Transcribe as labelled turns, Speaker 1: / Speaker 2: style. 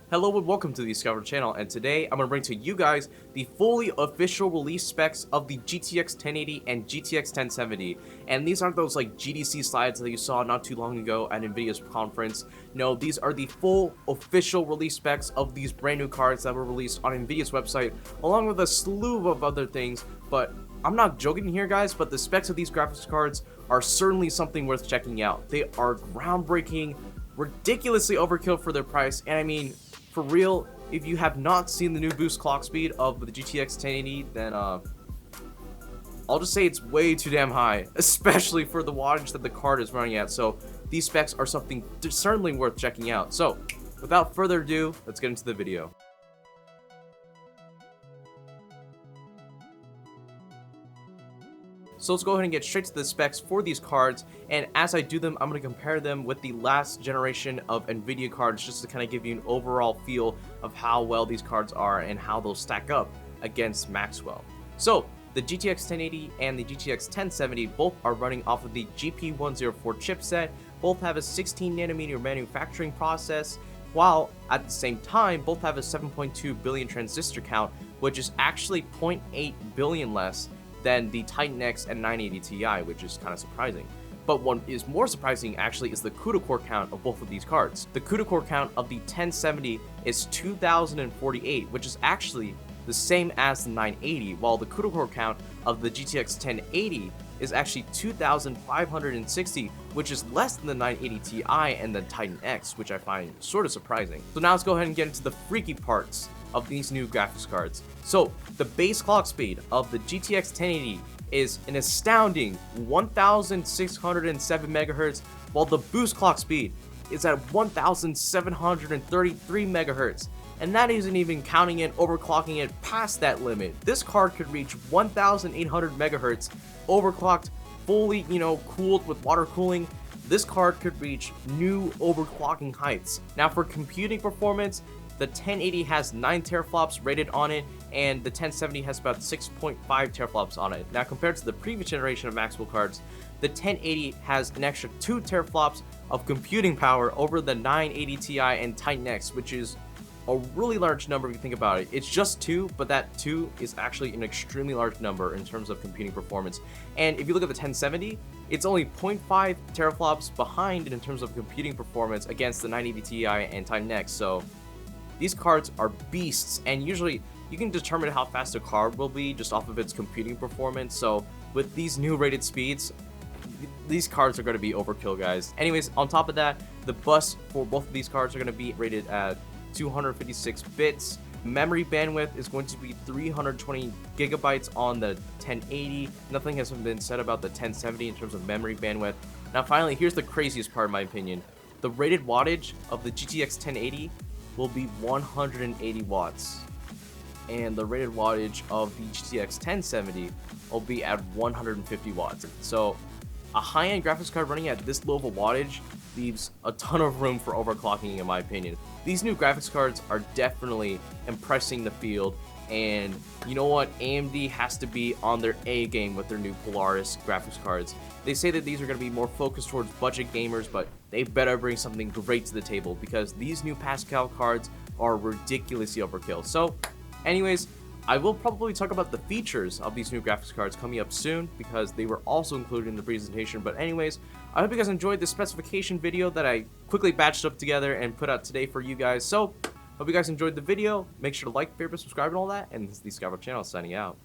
Speaker 1: Hello and welcome to the Discover channel, and today I'm going to bring to you guys the fully official release specs of the GTX 1080 and GTX 1070. And these aren't those like GDC slides that you saw not too long ago at Nvidia's conference. No, these are the full official release specs of these brand new cards that were released on Nvidia's website, along with a slew of other things. But I'm not joking here, guys, but the specs of these graphics cards are certainly something worth checking out. They are groundbreaking, ridiculously overkill for their price, and I mean, for real, if you have not seen the new boost clock speed of the GTX 1080, then I'll just say it's way too damn high, especially for the wattage that the card is running at. So these specs are something certainly worth checking out. So without further ado, let's get into the video. So let's go ahead and get straight to the specs for these cards, and as I do them, I'm going to compare them with the last generation of Nvidia cards just to kind of give you an overall feel of how well these cards are and how they'll stack up against Maxwell. So the GTX 1080 and the GTX 1070 both are running off of the GP104 chipset, both have a 16nm manufacturing process, while at the same time both have a 7.2 billion transistor count, which is actually 0.8 billion less than the Titan X and 980 Ti, which is kind of surprising. But what is more surprising actually is the CUDA core count of both of these cards. The CUDA core count of the 1070 is 2048, which is actually the same as the 980, while the CUDA core count of the GTX 1080 is actually 2560, which is less than the 980 Ti and the Titan X, which I find sort of surprising. So now let's go ahead and get into the freaky parts of these new graphics cards. So the base clock speed of the GTX 1080 is an astounding 1607 megahertz, while the boost clock speed is at 1733 megahertz. And that isn't even counting it overclocking it past that limit. This card could reach 1800 megahertz overclocked, fully, cooled with water cooling. This card could reach new overclocking heights. Now for computing performance, the 1080 has 9 teraflops rated on it, and the 1070 has about 6.5 teraflops on it. Now compared to the previous generation of Maxwell cards, the 1080 has an extra 2 teraflops of computing power over the 980 Ti and Titan X, which is a really large number if you think about it. It's just 2, but that 2 is actually an extremely large number in terms of computing performance. And if you look at the 1070, it's only 0.5 teraflops behind in terms of computing performance against the 980 Ti and Titan X. So these cards are beasts, and usually you can determine how fast a card will be just off of its computing performance. So with these new rated speeds, these cards are going to be overkill, guys. Anyways, on top of that, the bus for both of these cards are going to be rated at 256 bits. Memory bandwidth is going to be 320 gigabytes on the 1080. Nothing has been said about the 1070 in terms of memory bandwidth. Now finally, here's the craziest part in my opinion. The rated wattage of the GTX 1080 will be 180 watts, and the rated wattage of the GTX 1070 will be at 150 watts. So a high-end graphics card running at this low of a wattage leaves a ton of room for overclocking, in my opinion. These new graphics cards are definitely impressing the field, and you know what? AMD has to be on their A game with their new Polaris graphics cards. They say that these are going to be more focused towards budget gamers, but they better bring something great to the table, because these new Pascal cards are ridiculously overkill. So anyways, I will probably talk about the features of these new graphics cards coming up soon, because they were also included in the presentation. But anyways, I hope you guys enjoyed this specification video that I quickly batched up together and put out today for you guys. So hope you guys enjoyed the video. Make sure to like, favorite, subscribe, and all that. And this is the Discover channel signing out.